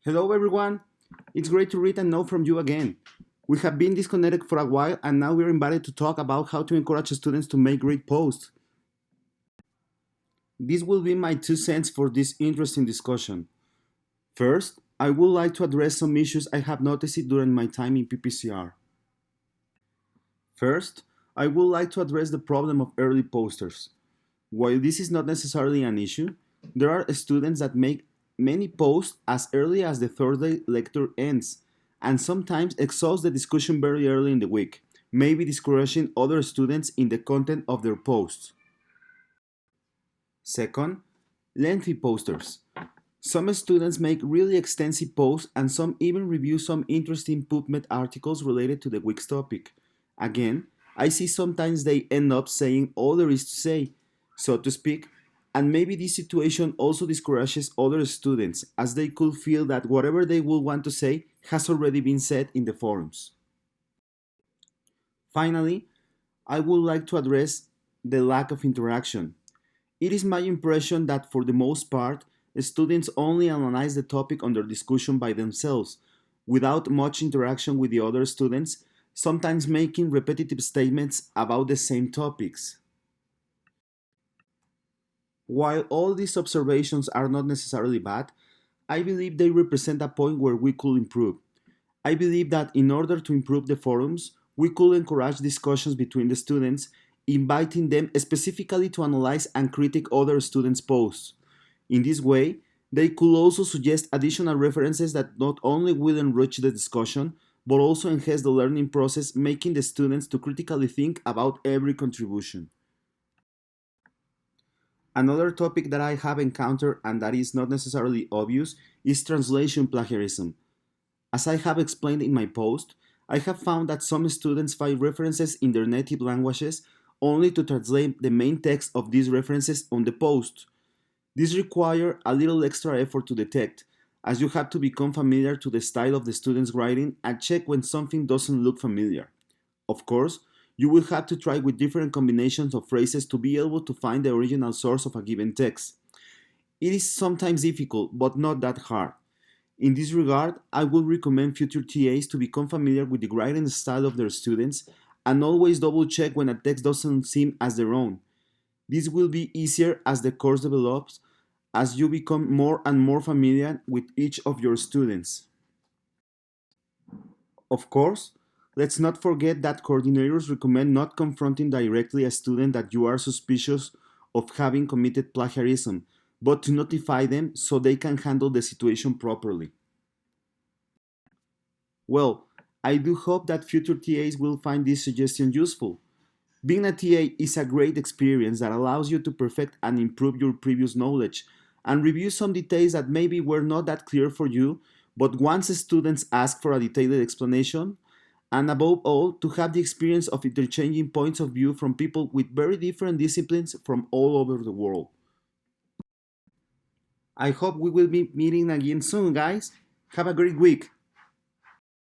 Hello everyone! It's great to read and know from you again. We have been disconnected for a while and now we're invited to talk about how to encourage students to make great posts. This will be my 2 cents for this interesting discussion. First, I would like to address some issues I have noticed during my time in PPCR. First, I would like to address the problem of early posters. While this is not necessarily an issue, there are students that make many posts as early as the Thursday lecture ends, and sometimes exhaust the discussion very early in the week, maybe discouraging other students in the content of their posts. Second, lengthy posters. Some students make really extensive posts and some even review some interesting PubMed articles related to the week's topic. Again, I see sometimes they end up saying all there is to say, so to speak, and maybe this situation also discourages other students as they could feel that whatever they would want to say has already been said in the forums. Finally, I would like to address the lack of interaction. It is my impression that for the most part, students only analyze the topic under discussion by themselves, without much interaction with the other students, sometimes making repetitive statements about the same topics. While all these observations are not necessarily bad, I believe they represent a point where we could improve. I believe that in order to improve the forums, we could encourage discussions between the students, inviting them specifically to analyze and critique other students' posts. In this way, they could also suggest additional references that not only will enrich the discussion, but also enhance the learning process, making the students to critically think about every contribution. Another topic that I have encountered and that is not necessarily obvious is translation plagiarism. As I have explained in my post, I have found that some students find references in their native languages only to translate the main text of these references on the post. This requires a little extra effort to detect, as you have to become familiar to the style of the student's writing and check when something doesn't look familiar. Of course, you will have to try with different combinations of phrases to be able to find the original source of a given text. It is sometimes difficult, but not that hard. In this regard, I would recommend future TAs to become familiar with the writing style of their students and always double check when a text doesn't seem as their own. This will be easier as the course develops, as you become more and more familiar with each of your students. Of course, let's not forget that coordinators recommend not confronting directly a student that you are suspicious of having committed plagiarism, but to notify them so they can handle the situation properly. Well, I do hope that future TAs will find this suggestion useful. Being a TA is a great experience that allows you to perfect and improve your previous knowledge and review some details that maybe were not that clear for you, but once students ask for a detailed explanation, and above all, to have the experience of interchanging points of view from people with very different disciplines from all over the world. I hope we will be meeting again soon, guys. Have a great week.